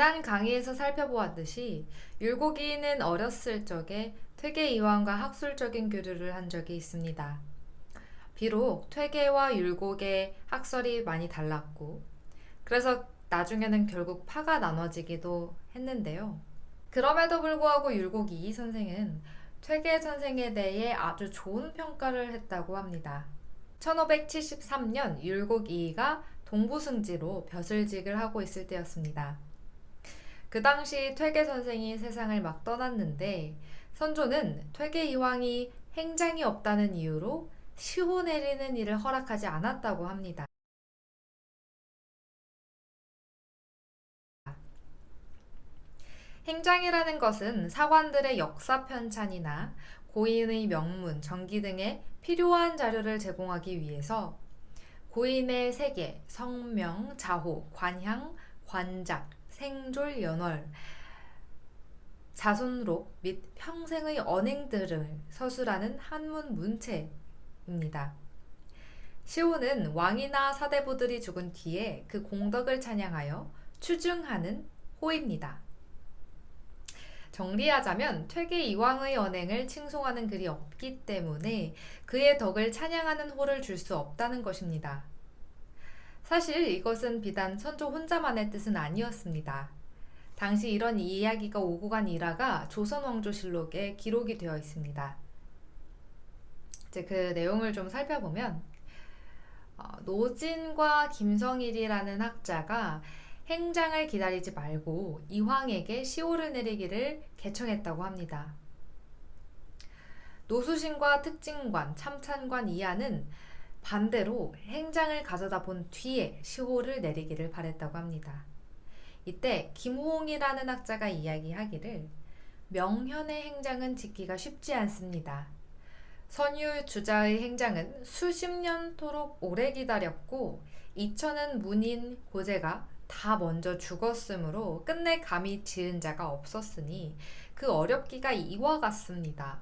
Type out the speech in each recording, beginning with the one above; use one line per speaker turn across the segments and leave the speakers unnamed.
지난 강의에서 살펴보았듯이 율곡이는 어렸을 적에 퇴계 이황과 학술적인 교류를 한 적이 있습니다. 비록 퇴계와 율곡의 학설이 많이 달랐고 그래서 나중에는 결국 파가 나눠지기도 했는데요. 그럼에도 불구하고 율곡이 선생은 퇴계 선생에 대해 아주 좋은 평가를 했다고 합니다. 1573년 율곡이가 동부승지로 벼슬직을 하고 있을 때였습니다. 그 당시 퇴계 선생이 세상을 막 떠났는데 선조는 퇴계 이황이 행장이 없다는 이유로 시호 내리는 일을 허락하지 않았다고 합니다. 행장이라는 것은 사관들의 역사 편찬이나 고인의 명문, 정기 등의 필요한 자료를 제공하기 위해서 고인의 세계, 성명, 자호, 관향, 관작, 생졸, 연월, 자손록 및 평생의 언행들을 서술하는 한문 문체입니다. 시호는 왕이나 사대부들이 죽은 뒤에 그 공덕을 찬양하여 추증하는 호입니다. 정리하자면 퇴계 이황의 언행을 칭송하는 글이 없기 때문에 그의 덕을 찬양하는 호를 줄 수 없다는 것입니다. 사실 이것은 비단 선조 혼자만의 뜻은 아니었습니다. 당시 이런 이야기가 오고 간 일화가 조선왕조실록에 기록이 되어 있습니다. 이제 그 내용을 좀 살펴보면 노진과 김성일이라는 학자가 행장을 기다리지 말고 이황에게 시호를 내리기를 개청했다고 합니다. 노수신과 특징관, 참찬관 이하는 반대로 행장을 가져다 본 뒤에 시호를 내리기를 바랬다고 합니다. 이때 김호옹이라는 학자가 이야기하기를 명현의 행장은 짓기가 쉽지 않습니다. 선유 주자의 행장은 수십 년토록 오래 기다렸고 이천은 문인 고제가 다 먼저 죽었으므로 끝내 감히 지은 자가 없었으니 그 어렵기가 이와 같습니다.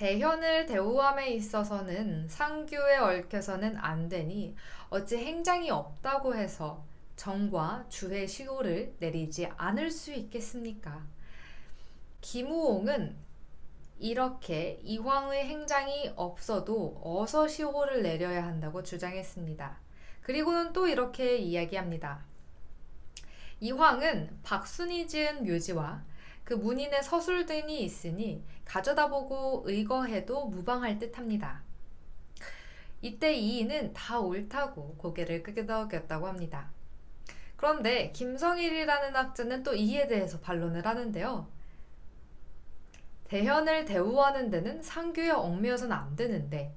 대현을 대우함에 있어서는 상규에 얽혀서는 안 되니 어찌 행장이 없다고 해서 정과 주의 시호를 내리지 않을 수 있겠습니까? 김우홍은 이렇게 이황의 행장이 없어도 어서 시호를 내려야 한다고 주장했습니다. 그리고는 또 이렇게 이야기합니다. 이황은 박순이 지은 묘지와 그 문인의 서술 등이 있으니 가져다 보고 의거해도 무방할 듯합니다. 이때 이인은 다 옳다고 고개를 끄덕였다고 합니다. 그런데 김성일이라는 학자는 또 이에 대해서 반론을 하는데요. 대현을 대우하는 데는 상규에 얽매여서는 안 되는데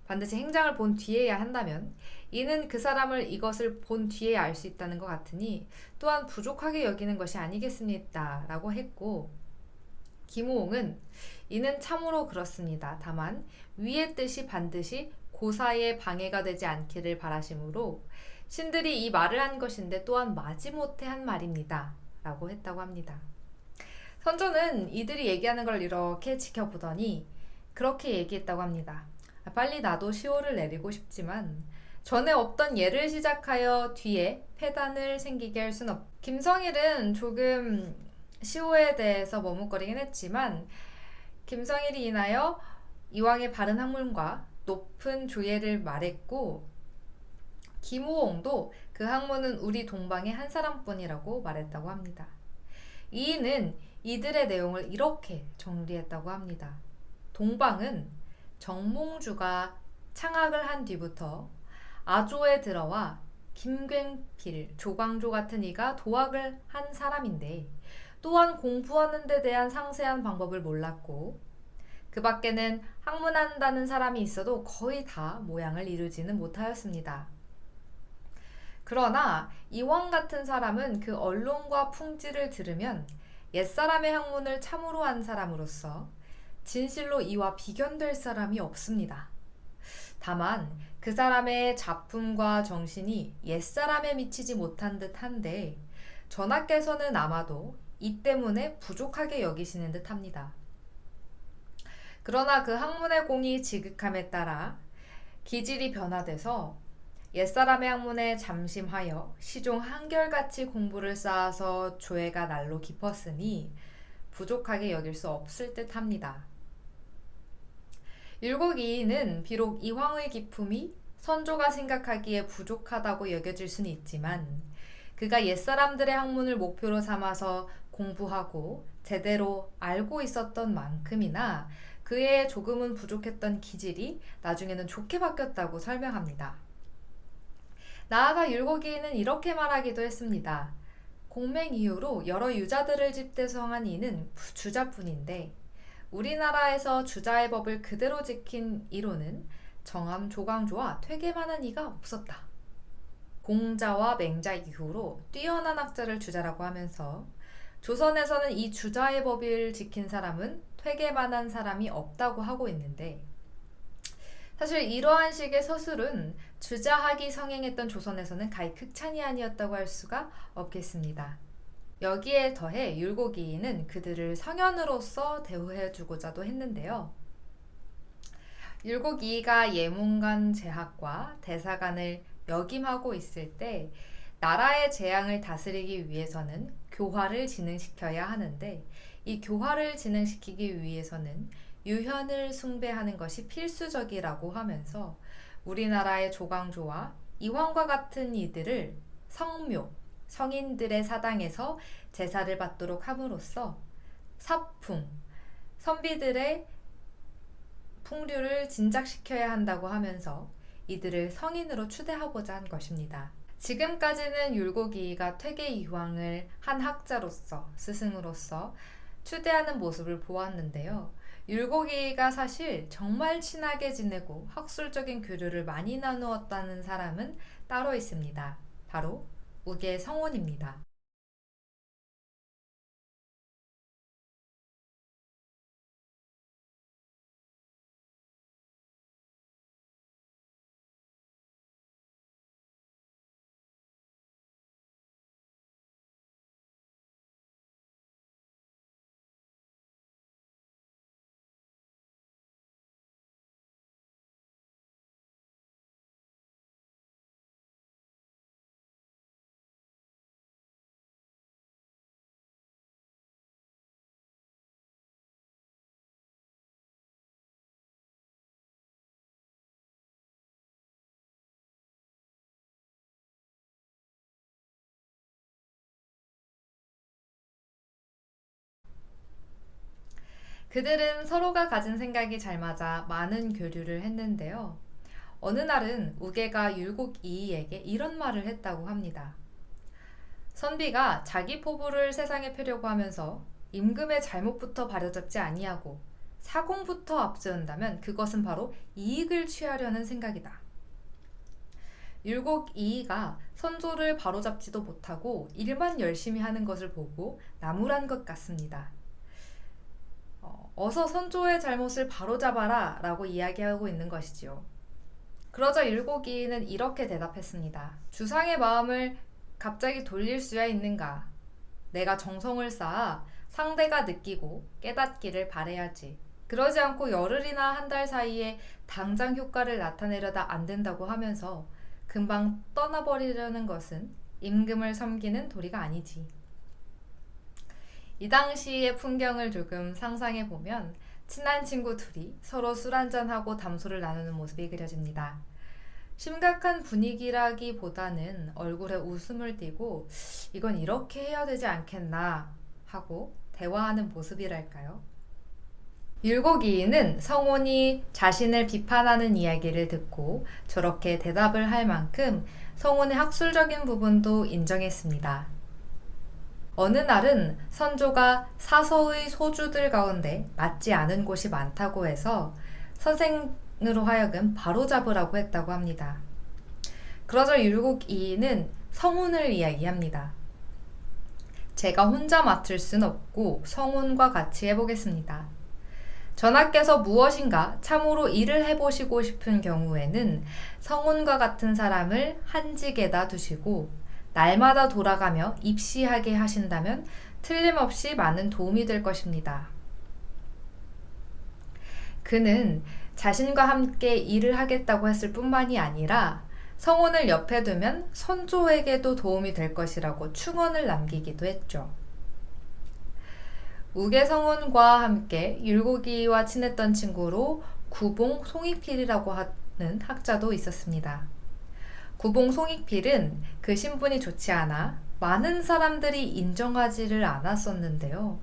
반드시 행장을 본 뒤에야 한다면 이는 그 사람을 이것을 본 뒤에 알 수 있다는 것 같으니 또한 부족하게 여기는 것이 아니겠습니까? 라고 했고 김호옹은 이는 참으로 그렇습니다. 다만 위의 뜻이 반드시 고사에 방해가 되지 않기를 바라심으로 신들이 이 말을 한 것인데 또한 마지못해 한 말입니다. 라고 했다고 합니다. 선조는 이들이 얘기하는 걸 이렇게 지켜보더니 그렇게 얘기했다고 합니다. 빨리 나도 시호를 내리고 싶지만 전에 없던 예를 시작하여 뒤에 폐단을 생기게 할 순 없. 김성일은 조금 시호에 대해서 머뭇거리긴 했지만 김성일이 인하여 이왕의 바른 학문과 높은 조예를 말했고 김우홍도 그 학문은 우리 동방의 한 사람뿐이라고 말했다고 합니다. 이인은 이들의 내용을 이렇게 정리했다고 합니다. 동방은 정몽주가 창학을 한 뒤부터 아조에 들어와 김굉필, 조광조 같은 이가 도학을 한 사람인데 또한 공부하는 데 대한 상세한 방법을 몰랐고 그 밖에는 학문한다는 사람이 있어도 거의 다 모양을 이루지는 못하였습니다. 그러나 이황 같은 사람은 그 언론과 풍지를 들으면 옛사람의 학문을 참으로 한 사람으로서 진실로 이와 비견될 사람이 없습니다. 다만 그 사람의 작품과 정신이 옛사람에 미치지 못한 듯한데 전하께서는 아마도 이 때문에 부족하게 여기시는 듯합니다. 그러나 그 학문의 공이 지극함에 따라 기질이 변화돼서 옛사람의 학문에 잠심하여 시종 한결같이 공부를 쌓아서 조예가 날로 깊었으니 부족하게 여길 수 없을 듯합니다. 율곡이인은 비록 이황의 기품이 선조가 생각하기에 부족하다고 여겨질 수는 있지만 그가 옛사람들의 학문을 목표로 삼아서 공부하고 제대로 알고 있었던 만큼이나 그의 조금은 부족했던 기질이 나중에는 좋게 바뀌었다고 설명합니다. 나아가 율곡이인은 이렇게 말하기도 했습니다. 공맹 이후로 여러 유자들을 집대성한 이는 주자뿐인데 우리나라에서 주자의 법을 그대로 지킨 이로는 정암 조광조와 퇴계만한 이가 없었다. 공자와 맹자 이후로 뛰어난 학자를 주자라고 하면서 조선에서는 이 주자의 법을 지킨 사람은 퇴계만한 사람이 없다고 하고 있는데 사실 이러한 식의 서술은 주자학이 성행했던 조선에서는 가히 극찬이 아니었다고 할 수가 없겠습니다. 여기에 더해 율곡이인은 그들을 성현으로서 대우해주고자도 했는데요. 율곡이이가 예문관 제학과 대사관을 역임하고 있을 때 나라의 재앙을 다스리기 위해서는 교화를 진흥시켜야 하는데 이 교화를 진흥시키기 위해서는 유현을 숭배하는 것이 필수적이라고 하면서 우리나라의 조광조와 이황과 같은 이들을 성묘, 성인들의 사당에서 제사를 받도록 함으로써 사풍, 선비들의 풍류를 진작시켜야 한다고 하면서 이들을 성인으로 추대하고자 한 것입니다. 지금까지는 율곡이이가 퇴계 이황을 한 학자로서, 스승으로서 추대하는 모습을 보았는데요. 율곡이이가 사실 정말 친하게 지내고 학술적인 교류를 많이 나누었다는 사람은 따로 있습니다. 바로 우계 성훈입니다. 그들은 서로가 가진 생각이 잘 맞아 많은 교류를 했는데요. 어느 날은 우계가 율곡이이에게 이런 말을 했다고 합니다. 선비가 자기 포부를 세상에 펴려고 하면서 임금의 잘못부터 바로잡지 아니하고 사공부터 앞세운다면 그것은 바로 이익을 취하려는 생각이다. 율곡이이가 선조를 바로잡지도 못하고 일만 열심히 하는 것을 보고 나무란 것 같습니다. 어서 선조의 잘못을 바로잡아라 라고 이야기하고 있는 것이지요. 그러자 율곡이이는 이렇게 대답했습니다. 주상의 마음을 갑자기 돌릴 수야 있는가? 내가 정성을 쌓아 상대가 느끼고 깨닫기를 바라야지. 그러지 않고 열흘이나 한 달 사이에 당장 효과를 나타내려다 안 된다고 하면서 금방 떠나버리려는 것은 임금을 섬기는 도리가 아니지. 이 당시의 풍경을 조금 상상해 보면 친한 친구 둘이 서로 술 한잔하고 담소를 나누는 모습이 그려집니다. 심각한 분위기라기보다는 얼굴에 웃음을 띠고 이건 이렇게 해야 되지 않겠나 하고 대화하는 모습이랄까요? 율곡이이는 성훈이 자신을 비판하는 이야기를 듣고 저렇게 대답을 할 만큼 성훈의 학술적인 부분도 인정했습니다. 어느 날은 선조가 사서의 소주들 가운데 맞지 않은 곳이 많다고 해서 선생으로 하여금 바로잡으라고 했다고 합니다. 그러자 율곡이이는 성훈을 이야기합니다. 제가 혼자 맡을 순 없고 성훈과 같이 해보겠습니다. 전하께서 무엇인가 참으로 일을 해보시고 싶은 경우에는 성훈과 같은 사람을 한직에다 두시고 날마다 돌아가며 입시하게 하신다면 틀림없이 많은 도움이 될 것입니다. 그는 자신과 함께 일을 하겠다고 했을 뿐만이 아니라 성혼을 옆에 두면 선조에게도 도움이 될 것이라고 충언을 남기기도 했죠. 우계성운과 함께 율곡이와 친했던 친구로 구봉 송익필이라고 하는 학자도 있었습니다. 구봉 송익필은 그 신분이 좋지 않아 많은 사람들이 인정하지를 않았었는데요.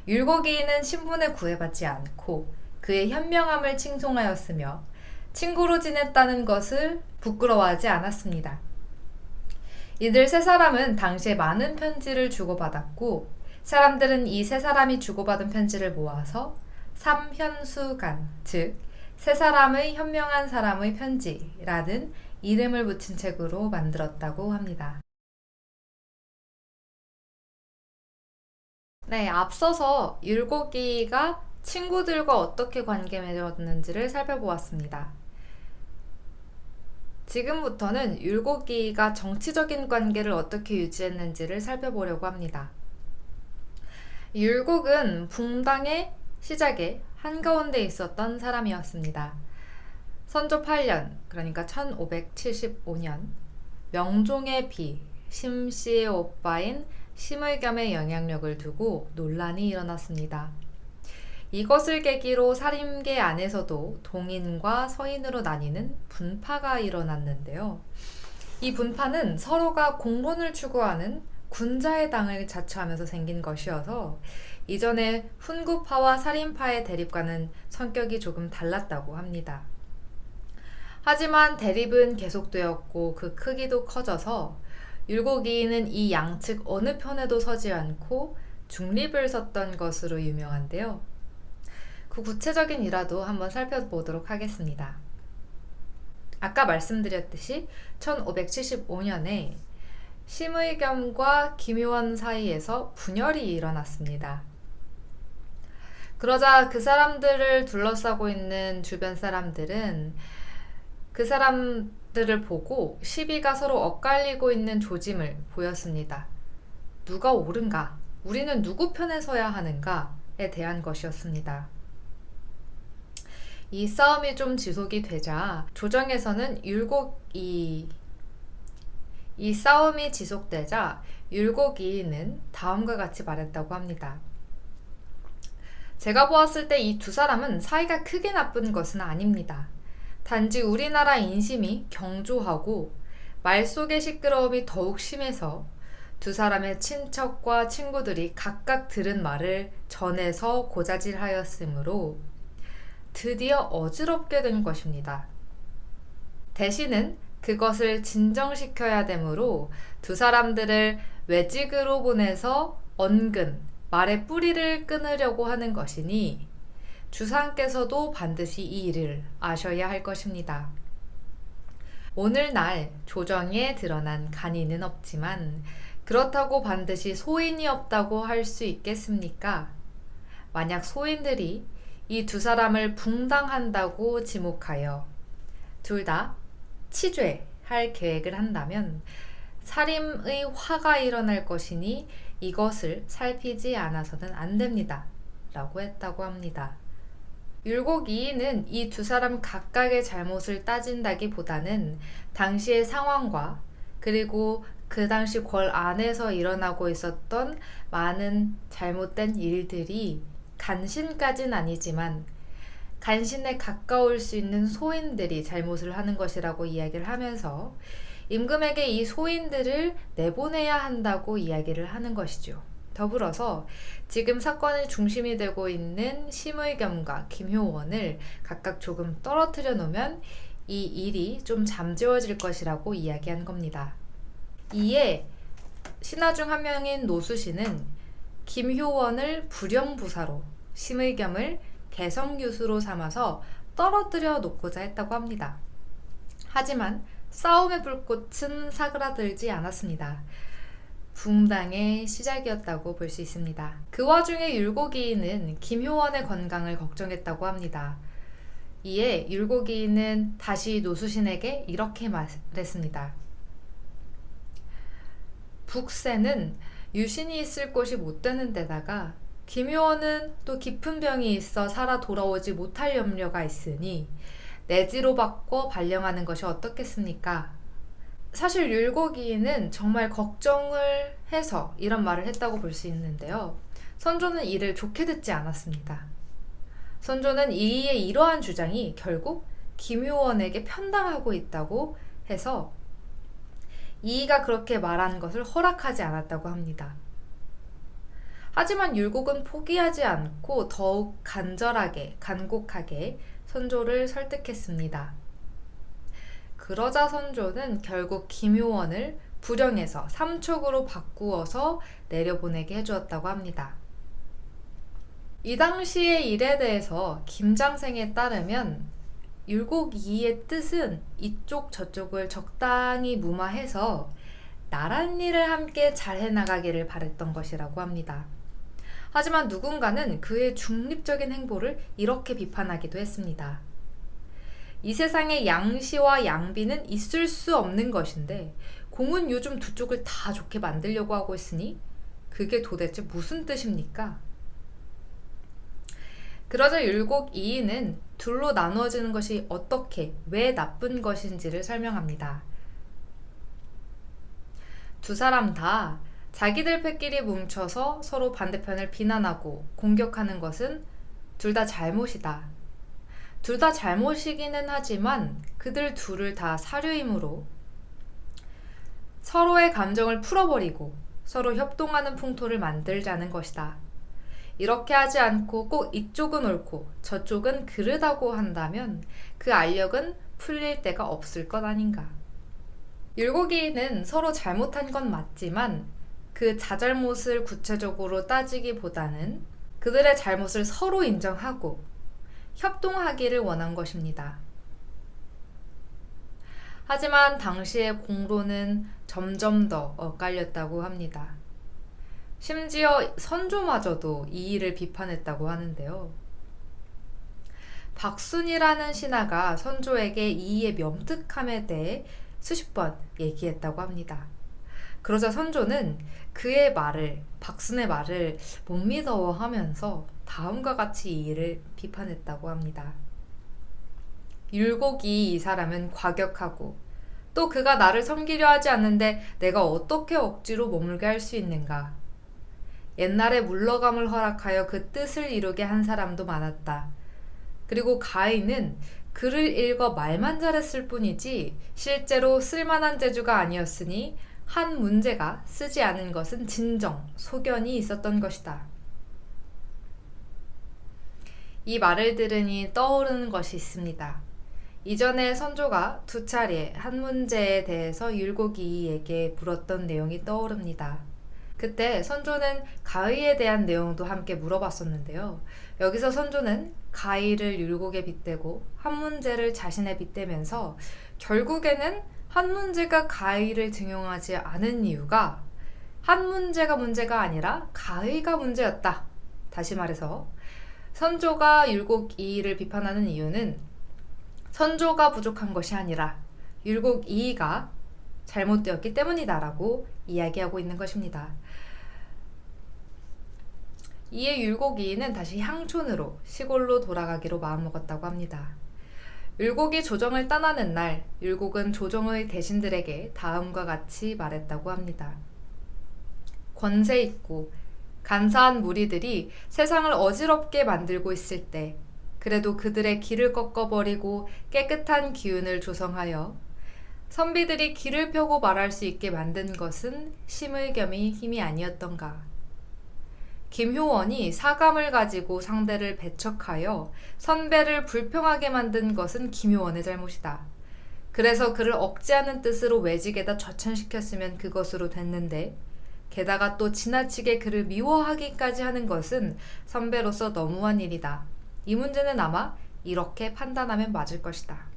율곡이는 신분에 구애받지 않고 그의 현명함을 칭송하였으며 친구로 지냈다는 것을 부끄러워하지 않았습니다. 이들 세 사람은 당시에 많은 편지를 주고받았고 사람들은 이 세 사람이 주고받은 편지를 모아서 삼현수간, 즉 세 사람의 현명한 사람의 편지라는 이름을 붙인 책으로 만들었다고 합니다. 네, 앞서서 율곡이가 친구들과 어떻게 관계 맺었는지를 살펴보았습니다. 지금부터는 율곡이가 정치적인 관계를 어떻게 유지했는지를 살펴보려고 합니다. 율곡은 붕당의 시작에 한가운데 있었던 사람이었습니다. 선조 8년, 그러니까 1575년, 명종의 비, 심씨의 오빠인 심의겸의 영향력을 두고 논란이 일어났습니다. 이것을 계기로 사림계 안에서도 동인과 서인으로 나뉘는 분파가 일어났는데요. 이 분파는 서로가 공론을 추구하는 군자의 당을 자처하면서 생긴 것이어서 이전에 훈구파와 살인파의 대립과는 성격이 조금 달랐다고 합니다. 하지만 대립은 계속되었고 그 크기도 커져서 율곡이는 이 양측 어느 편에도 서지 않고 중립을 섰던 것으로 유명한데요. 그 구체적인 일화도 한번 살펴보도록 하겠습니다. 아까 말씀드렸듯이 1575년에 심의겸과 김효원 사이에서 분열이 일어났습니다. 그러자 그 사람들을 둘러싸고 있는 주변 사람들은 그 사람들을 보고 시비가 서로 엇갈리고 있는 조짐을 보였습니다. 누가 옳은가? 우리는 누구 편에 서야 하는가에 대한 것이었습니다. 이 싸움이 좀 지속이 되자 조정에서는 이 싸움이 지속되자 율곡이는 다음과 같이 말했다고 합니다. 제가 보았을 때 이 두 사람은 사이가 크게 나쁜 것은 아닙니다. 단지 우리나라 인심이 경조하고 말 속의 시끄러움이 더욱 심해서 두 사람의 친척과 친구들이 각각 들은 말을 전해서 고자질하였으므로 드디어 어지럽게 된 것입니다. 대신은 그것을 진정시켜야 되므로 두 사람들을 외직으로 보내서 언근, 말의 뿌리를 끊으려고 하는 것이니 주상께서도 반드시 이 일을 아셔야 할 것입니다. 오늘날 조정에 드러난 간이는 없지만 그렇다고 반드시 소인이 없다고 할 수 있겠습니까? 만약 소인들이 이 두 사람을 붕당한다고 지목하여 둘 다 치죄할 계획을 한다면 살인의 화가 일어날 것이니 이것을 살피지 않아서는 안 됩니다. 라고 했다고 합니다. 율곡이는 이 두 사람 각각의 잘못을 따진다기보다는 당시의 상황과 그리고 그 당시 궐 안에서 일어나고 있었던 많은 잘못된 일들이 간신까진 아니지만 간신에 가까울 수 있는 소인들이 잘못을 하는 것이라고 이야기를 하면서 임금에게 이 소인들을 내보내야 한다고 이야기를 하는 것이죠. 더불어서 지금 사건의 중심이 되고 있는 심의겸과 김효원을 각각 조금 떨어뜨려 놓으면 이 일이 좀 잠재워질 것이라고 이야기한 겁니다. 이에 신하 중 한 명인 노수신은 김효원을 불영부사로 심의겸을 개성교수로 삼아서 떨어뜨려 놓고자 했다고 합니다. 하지만 싸움의 불꽃은 사그라들지 않았습니다. 붕당의 시작이었다고 볼 수 있습니다. 그 와중에 율곡이는 김효원의 건강을 걱정했다고 합니다. 이에 율곡이는 다시 노수신에게 이렇게 말했습니다. 북세는 유신이 있을 곳이 못 되는 데다가 김효원은 또 깊은 병이 있어 살아 돌아오지 못할 염려가 있으니 내지로 바꿔 발령하는 것이 어떻겠습니까? 사실 율곡이는 정말 걱정을 해서 이런 말을 했다고 볼 수 있는데요. 선조는 이를 좋게 듣지 않았습니다. 선조는 이의 이러한 주장이 결국 김효원에게 편당하고 있다고 해서 이의가 그렇게 말한 것을 허락하지 않았다고 합니다. 하지만 율곡은 포기하지 않고 더욱 간절하게, 간곡하게 선조를 설득했습니다. 그러자 선조는 결국 김효원을 부령에서 삼척으로 바꾸어서 내려보내게 해주었다고 합니다. 이 당시의 일에 대해서 김장생에 따르면 율곡 이의의 뜻은 이쪽 저쪽을 적당히 무마해서 나란 일을 함께 잘 해나가기를 바랬던 것이라고 합니다. 하지만 누군가는 그의 중립적인 행보를 이렇게 비판하기도 했습니다. 이 세상에 양시와 양비는 있을 수 없는 것인데 공은 요즘 두 쪽을 다 좋게 만들려고 하고 있으니 그게 도대체 무슨 뜻입니까? 그러자 율곡 이의는 둘로 나누어지는 것이 어떻게, 왜 나쁜 것인지를 설명합니다. 두 사람 다 자기들 패끼리 뭉쳐서 서로 반대편을 비난하고 공격하는 것은 둘 다 잘못이다. 둘 다 잘못이기는 하지만 그들 둘을 다 사류이므로 서로의 감정을 풀어버리고 서로 협동하는 풍토를 만들자는 것이다. 이렇게 하지 않고 꼭 이쪽은 옳고 저쪽은 그르다고 한다면 그 알력은 풀릴 데가 없을 것 아닌가. 율곡이는 서로 잘못한 건 맞지만 그 자잘못을 구체적으로 따지기보다는 그들의 잘못을 서로 인정하고 협동하기를 원한 것입니다. 하지만 당시의 공로는 점점 더 엇갈렸다고 합니다. 심지어 선조마저도 이 일을 비판했다고 하는데요. 박순이라는 신하가 선조에게 이의 명특함에 대해 수십 번 얘기했다고 합니다. 그러자 선조는 그의 말을, 박순의 말을 못 믿어하면서 다음과 같이 이 일을 비판했다고 합니다. 율곡이 이 사람은 과격하고 또 그가 나를 섬기려 하지 않는데 내가 어떻게 억지로 머물게 할 수 있는가. 옛날에 물러감을 허락하여 그 뜻을 이루게 한 사람도 많았다. 그리고 가인은 글을 읽어 말만 잘했을 뿐이지 실제로 쓸만한 재주가 아니었으니 한 문제가 쓰지 않은 것은 진정 소견이 있었던 것이다. 이 말을 들으니 떠오르는 것이 있습니다. 이전에 선조가 두 차례 한 문제에 대해서 율곡이에게 물었던 내용이 떠오릅니다. 그때 선조는 가의에 대한 내용도 함께 물어봤었는데요. 여기서 선조는 가의를 율곡에 빗대고 한 문제를 자신에 빗대면서 결국에는 한 문제가 가의를 등용하지 않은 이유가 한 문제가 문제가 아니라 가의가 문제였다. 다시 말해서 선조가 율곡 이의를 비판하는 이유는 선조가 부족한 것이 아니라 율곡 이의가 잘못되었기 때문이다라고 이야기하고 있는 것입니다. 이에 율곡 이의는 다시 향촌으로 시골로 돌아가기로 마음먹었다고 합니다. 율곡이 조정을 떠나는 날 율곡은 조정의 대신들에게 다음과 같이 말했다고 합니다. 권세 있고 간사한 무리들이 세상을 어지럽게 만들고 있을 때 그래도 그들의 길을 꺾어버리고 깨끗한 기운을 조성하여 선비들이 길을 펴고 말할 수 있게 만든 것은 심의 겸이 힘이 아니었던가. 김효원이 사감을 가지고 상대를 배척하여 선배를 불평하게 만든 것은 김효원의 잘못이다. 그래서 그를 억제하는 뜻으로 외직에다 좌천시켰으면 그것으로 됐는데 게다가 또 지나치게 그를 미워하기까지 하는 것은 선배로서 너무한 일이다. 이 문제는 아마 이렇게 판단하면 맞을 것이다.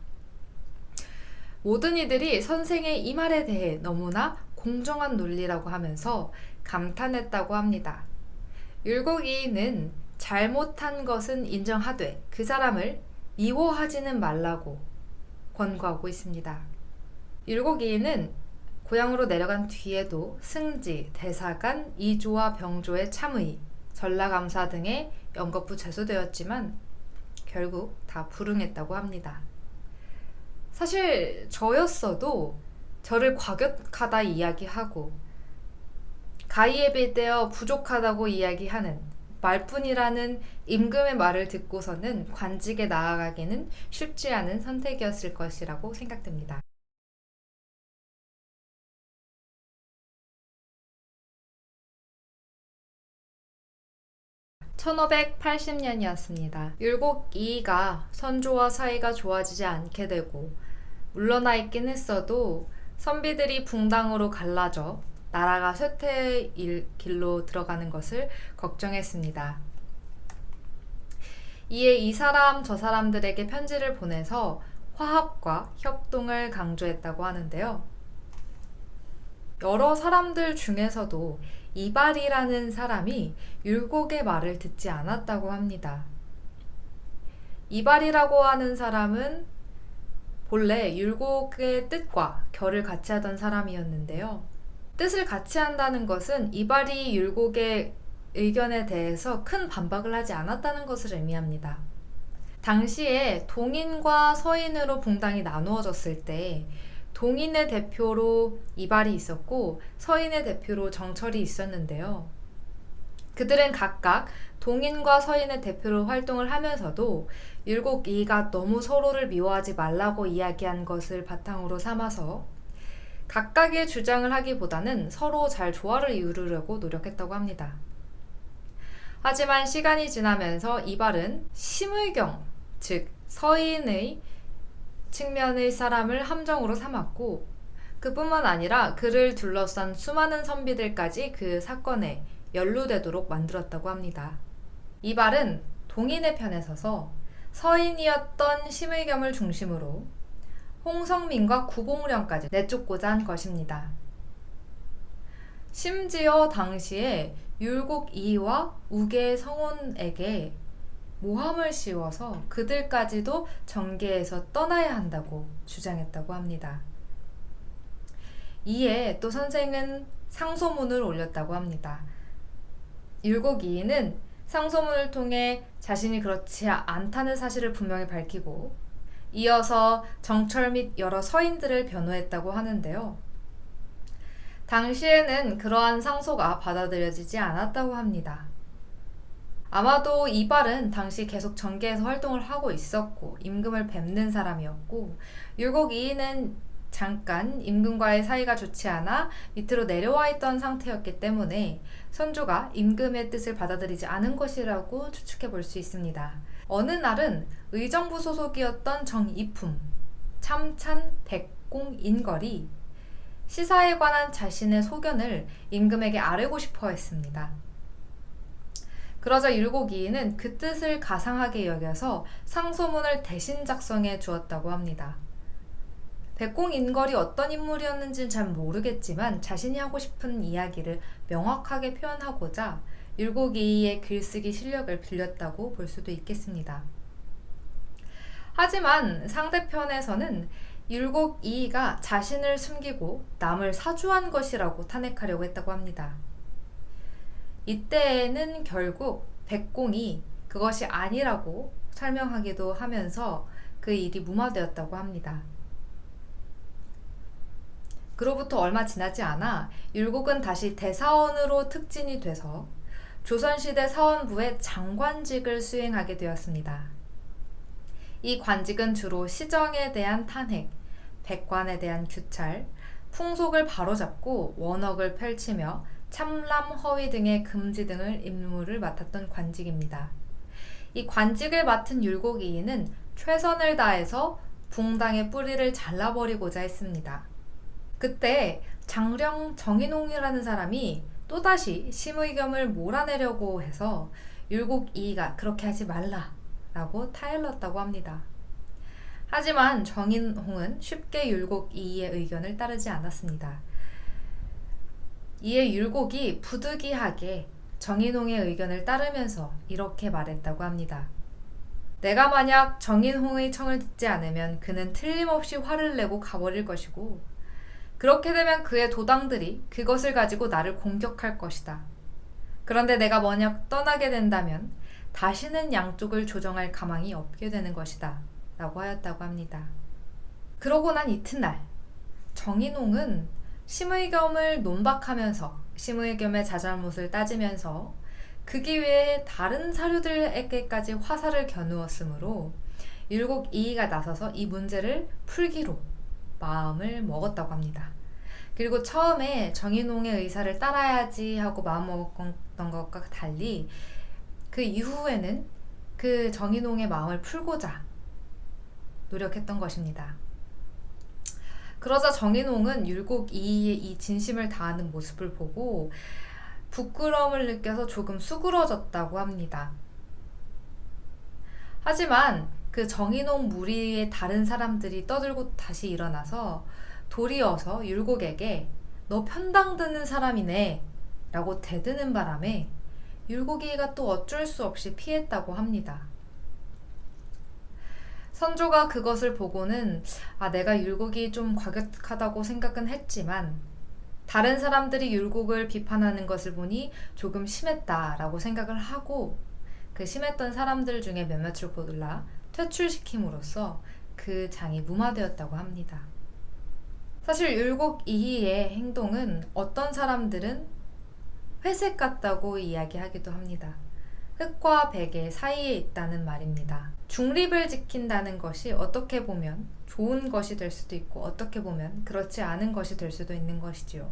모든 이들이 선생의 이 말에 대해 너무나 공정한 논리라고 하면서 감탄했다고 합니다. 율곡 이의는 잘못한 것은 인정하되 그 사람을 미워하지는 말라고 권고하고 있습니다. 율곡 이의는 고향으로 내려간 뒤에도 승지, 대사관, 이조와 병조의 참의, 전라감사 등의 연거푸 제소되었지만 결국 다 불응했다고 합니다. 사실 저였어도 저를 과격하다 이야기하고 가히에 비대어 부족하다고 이야기하는 말뿐이라는 임금의 말을 듣고서는 관직에 나아가기는 쉽지 않은 선택이었을 것이라고 생각됩니다. 1580년이었습니다. 율곡 이이가 선조와 사이가 좋아지지 않게 되고 물러나 있긴 했어도 선비들이 붕당으로 갈라져 나라가 쇠퇴의 길로 들어가는 것을 걱정했습니다. 이에 이 사람 저 사람들에게 편지를 보내서 화합과 협동을 강조했다고 하는데요. 여러 사람들 중에서도 이발이라는 사람이 율곡의 말을 듣지 않았다고 합니다. 이발이라고 하는 사람은 본래 율곡의 뜻과 결을 같이 하던 사람이었는데요. 뜻을 같이 한다는 것은 이발이 율곡의 의견에 대해서 큰 반박을 하지 않았다는 것을 의미합니다. 당시에 동인과 서인으로 붕당이 나누어졌을 때 동인의 대표로 이발이 있었고 서인의 대표로 정철이 있었는데요. 그들은 각각 동인과 서인의 대표로 활동을 하면서도 율곡 이이가 너무 서로를 미워하지 말라고 이야기한 것을 바탕으로 삼아서 각각의 주장을 하기보다는 서로 잘 조화를 이루려고 노력했다고 합니다. 하지만 시간이 지나면서 이발은 심의경, 즉 서인의 측면의 사람을 함정으로 삼았고 그뿐만 아니라 그를 둘러싼 수많은 선비들까지 그 사건에 연루되도록 만들었다고 합니다. 이발은 동인의 편에 서서 서인이었던 심의겸을 중심으로 홍성민과 구봉령까지 내쫓고자 한 것입니다. 심지어 당시에 율곡 이이와 우계 성혼에게 모함을 씌워서 그들까지도 정계에서 떠나야 한다고 주장했다고 합니다. 이에 또 선생은 상소문을 올렸다고 합니다. 율곡 이이는 상소문을 통해 자신이 그렇지 않다는 사실을 분명히 밝히고 이어서 정철 및 여러 서인들을 변호했다고 하는데요. 당시에는 그러한 상소가 받아들여지지 않았다고 합니다. 아마도 이발은 당시 계속 정계에서 활동을 하고 있었고 임금을 뵙는 사람이었고 율곡 이이는 잠깐 임금과의 사이가 좋지 않아 밑으로 내려와 있던 상태였기 때문에 선조가 임금의 뜻을 받아들이지 않은 것이라고 추측해 볼 수 있습니다. 어느 날은 의정부 소속이었던 정이품, 참찬 백공인걸이 시사에 관한 자신의 소견을 임금에게 아뢰고 싶어 했습니다. 그러자 율곡 이이는 그 뜻을 가상하게 여겨서 상소문을 대신 작성해 주었다고 합니다. 백공인걸이 어떤 인물이었는지는 잘 모르겠지만 자신이 하고 싶은 이야기를 명확하게 표현하고자 율곡 이이의 글쓰기 실력을 빌렸다고 볼 수도 있겠습니다. 하지만 상대편에서는 율곡 이이가 자신을 숨기고 남을 사주한 것이라고 탄핵하려고 했다고 합니다. 이때에는 결국 백공이 그것이 아니라고 설명하기도 하면서 그 일이 무마되었다고 합니다. 그로부터 얼마 지나지 않아 율곡은 다시 대사원으로 특진이 돼서 조선시대 사원부의 장관직을 수행하게 되었습니다. 이 관직은 주로 시정에 대한 탄핵, 백관에 대한 규찰, 풍속을 바로잡고 원억을 펼치며 참람, 허위 등의 금지 등을 임무를 맡았던 관직입니다. 이 관직을 맡은 율곡 이이는 최선을 다해서 붕당의 뿌리를 잘라버리고자 했습니다. 그때 장령 정인홍이라는 사람이 또다시 심의겸을 몰아내려고 해서 율곡 이이가 그렇게 하지 말라라고 타일렀다고 합니다. 하지만 정인홍은 쉽게 율곡 이이의 의견을 따르지 않았습니다. 이에 율곡이 부득이하게 정인홍의 의견을 따르면서 이렇게 말했다고 합니다. 내가 만약 정인홍의 청을 듣지 않으면 그는 틀림없이 화를 내고 가버릴 것이고 그렇게 되면 그의 도당들이 그것을 가지고 나를 공격할 것이다. 그런데 내가 만약 떠나게 된다면 다시는 양쪽을 조정할 가망이 없게 되는 것이다 라고 하였다고 합니다. 그러고 난 이튿날 정인홍은 심의겸을 논박하면서 심의겸의 자잘못을 따지면서 그 기회에 다른 사료들에게까지 화살을 겨누었으므로 율곡 이이가 나서서 이 문제를 풀기로 마음을 먹었다고 합니다. 그리고 처음에 정인홍의 의사를 따라야지 하고 마음먹었던 것과 달리 그 이후에는 그 정인홍의 마음을 풀고자 노력했던 것입니다. 그러자 정인홍은 율곡 이이의 이 진심을 다하는 모습을 보고 부끄러움을 느껴서 조금 수그러졌다고 합니다. 하지만 그 정인홍 무리의 다른 사람들이 떠들고 다시 일어나서 도리어서 율곡에게 너 편당 드는 사람이네 라고 대드는 바람에 율곡이가 또 어쩔 수 없이 피했다고 합니다. 선조가 그것을 보고는 내가 율곡이 좀 과격하다고 생각은 했지만 다른 사람들이 율곡을 비판하는 것을 보니 조금 심했다라고 생각을 하고 그 심했던 사람들 중에 몇몇을 골라 퇴출시킴으로써 그 장이 무마되었다고 합니다. 사실 율곡 이희의 행동은 어떤 사람들은 회색 같다고 이야기하기도 합니다. 흑과 백의 사이에 있다는 말입니다. 중립을 지킨다는 것이 어떻게 보면 좋은 것이 될 수도 있고 어떻게 보면 그렇지 않은 것이 될 수도 있는 것이지요.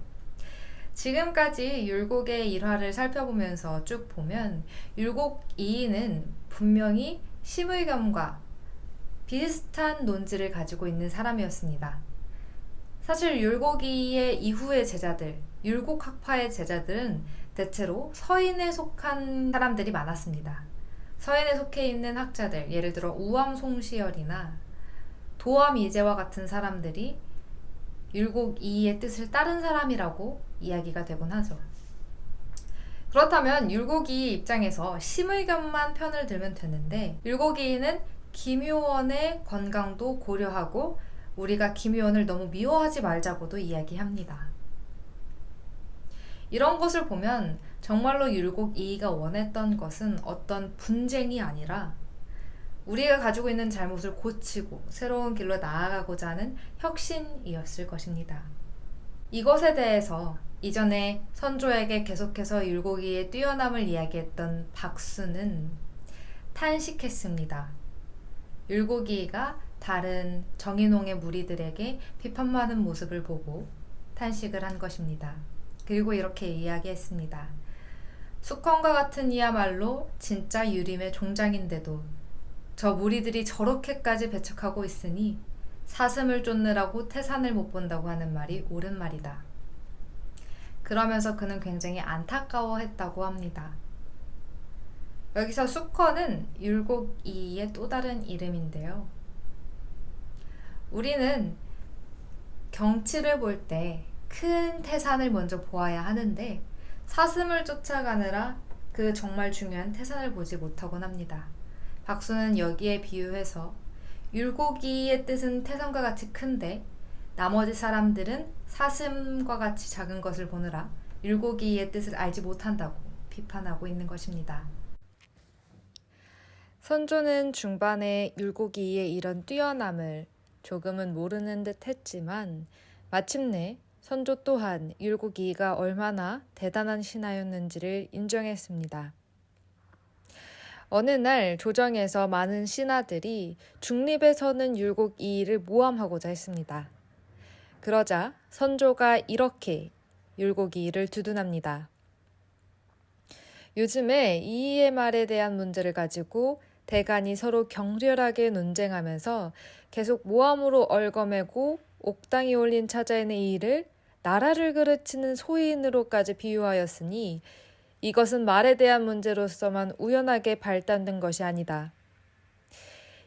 지금까지 율곡의 일화를 살펴보면서 쭉 보면 율곡 이이는 분명히 심의겸과 비슷한 논지를 가지고 있는 사람이었습니다. 사실 율곡 이이의 이후의 제자들, 율곡학파의 제자들은 대체로 서인에 속한 사람들이 많았습니다. 서인에 속해 있는 학자들, 예를 들어 우암송시열이나 도암이제와 같은 사람들이 율곡 이이의 뜻을 따른 사람이라고 이야기가 되곤 하죠. 그렇다면 율곡 이이 입장에서 심의겸만 편을 들면 되는데 율곡 이이는 김효원의 건강도 고려하고 우리가 김효원을 너무 미워하지 말자고도 이야기합니다. 이런 것을 보면 정말로 율곡 이이가 원했던 것은 어떤 분쟁이 아니라 우리가 가지고 있는 잘못을 고치고 새로운 길로 나아가고자 하는 혁신이었을 것입니다. 이것에 대해서 이전에 선조에게 계속해서 율곡 이이의 뛰어남을 이야기했던 박수는 탄식했습니다. 율곡 이이가 다른 정인홍의 무리들에게 비판받는 모습을 보고 탄식을 한 것입니다. 그리고 이렇게 이야기했습니다. 숙헌과 같은 이야말로 진짜 유림의 종장인데도 저 무리들이 저렇게까지 배척하고 있으니 사슴을 쫓느라고 태산을 못 본다고 하는 말이 옳은 말이다. 그러면서 그는 굉장히 안타까워했다고 합니다. 여기서 숙헌은 율곡 이이의 또 다른 이름인데요. 우리는 경치를 볼 때 큰 태산을 먼저 보아야 하는데 사슴을 쫓아가느라 그 정말 중요한 태산을 보지 못하곤 합니다. 박수는 여기에 비유해서 율곡 이이의 뜻은 태산과 같이 큰데 나머지 사람들은 사슴과 같이 작은 것을 보느라 율곡 이이의 뜻을 알지 못한다고 비판하고 있는 것입니다. 선조는 중반에 율곡 이이의 이런 뛰어남을 조금은 모르는 듯 했지만 마침내 선조 또한 율곡 이이가 얼마나 대단한 신하였는지를 인정했습니다. 어느 날 조정에서 많은 신하들이 중립에 서는 율곡 이이를 모함하고자 했습니다. 그러자 선조가 이렇게 율곡 이이를 두둔합니다. 요즘에 이이의 말에 대한 문제를 가지고 대간이 서로 격렬하게 논쟁하면서 계속 모함으로 얽어매고 옥당이 올린 차자인의 이이를 나라를 그르치는 소인으로까지 비유하였으니 이것은 말에 대한 문제로서만 우연하게 발단된 것이 아니다.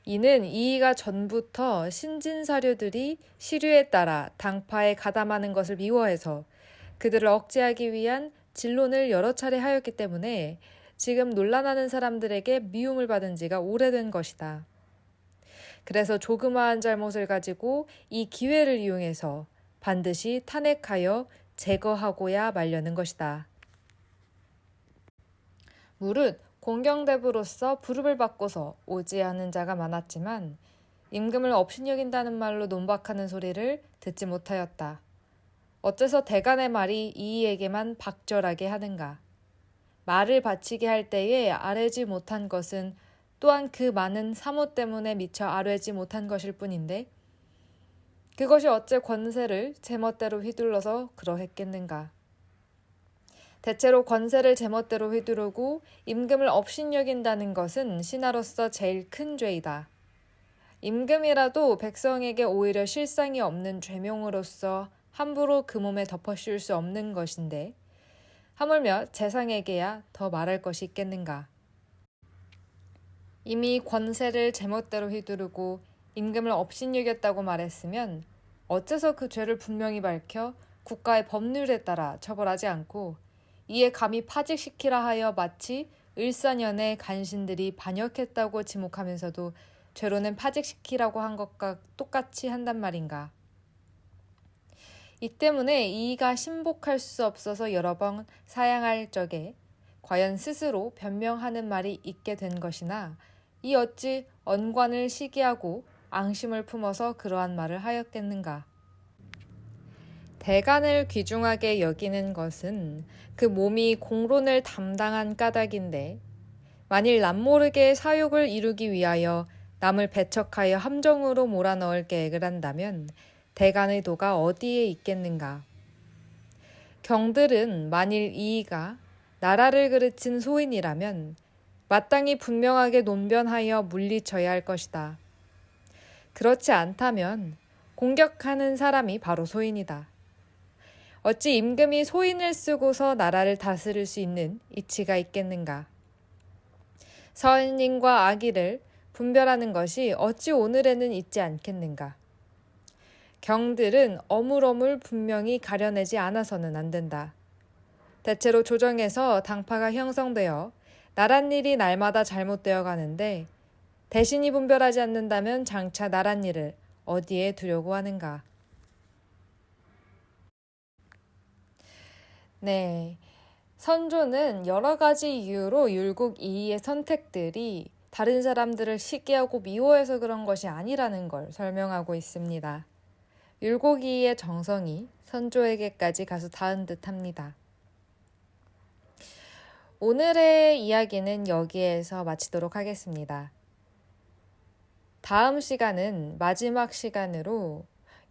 이는 이이가 전부터 신진사료들이 시류에 따라 당파에 가담하는 것을 미워해서 그들을 억제하기 위한 진론을 여러 차례 하였기 때문에 지금 논란하는 사람들에게 미움을 받은 지가 오래된 것이다. 그래서 조그마한 잘못을 가지고 이 기회를 이용해서 반드시 탄핵하여 제거하고야 말려는 것이다. 무릇 공경대부로서 부름을 받고서 오지 않은 자가 많았지만 임금을 업신여긴다는 말로 논박하는 소리를 듣지 못하였다. 어째서 대간의 말이 이이에게만 박절하게 하는가? 말을 바치게 할 때에 아뢰지 못한 것은 또한 그 많은 사모 때문에 미처 아뢰지 못한 것일 뿐인데 그것이 어째 권세를 제멋대로 휘둘러서 그러했겠는가? 대체로 권세를 제멋대로 휘두르고 임금을 업신여긴다는 것은 신하로서 제일 큰 죄이다. 임금이라도 백성에게 오히려 실상이 없는 죄명으로서 함부로 그 몸에 덮어씌울 수 없는 것인데 하물며 재상에게야 더 말할 것이 있겠는가. 이미 권세를 제멋대로 휘두르고 임금을 업신여겼다고 말했으면 어째서 그 죄를 분명히 밝혀 국가의 법률에 따라 처벌하지 않고 이에 감히 파직시키라 하여 마치 을사년의 간신들이 반역했다고 지목하면서도 죄로는 파직시키라고 한 것과 똑같이 한단 말인가. 이 때문에 이의가 신복할 수 없어서 여러 번 사양할 적에 과연 스스로 변명하는 말이 있게 된 것이나 이 어찌 언관을 시기하고 앙심을 품어서 그러한 말을 하였겠는가. 대간을 귀중하게 여기는 것은 그 몸이 공론을 담당한 까닭인데 만일 남모르게 사욕을 이루기 위하여 남을 배척하여 함정으로 몰아넣을 계획을 한다면 대간의 도가 어디에 있겠는가. 경들은 만일 이이가 나라를 그르친 소인이라면 마땅히 분명하게 논변하여 물리쳐야 할 것이다. 그렇지 않다면 공격하는 사람이 바로 소인이다. 어찌 임금이 소인을 쓰고서 나라를 다스릴 수 있는 이치가 있겠는가. 선인과 악의를 분별하는 것이 어찌 오늘에는 있지 않겠는가. 경들은 어물어물 분명히 가려내지 않아서는 안 된다. 대체로 조정에서 당파가 형성되어 나랏일이 날마다 잘못되어 가는데 대신이 분별하지 않는다면 장차 나랏일을 어디에 두려고 하는가. 네, 선조는 여러 가지 이유로 율곡 이이의 선택들이 다른 사람들을 시기하고 미워해서 그런 것이 아니라는 걸 설명하고 있습니다. 율곡 이이의 정성이 선조에게까지 가서 닿은 듯합니다. 오늘의 이야기는 여기에서 마치도록 하겠습니다. 다음 시간은 마지막 시간으로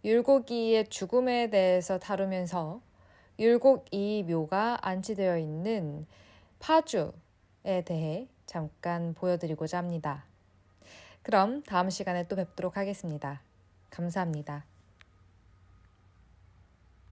율곡 이이의 죽음에 대해서 다루면서 율곡 이이 묘가 안치되어 있는 파주에 대해 잠깐 보여드리고자 합니다. 그럼 다음 시간에 또 뵙도록 하겠습니다. 감사합니다.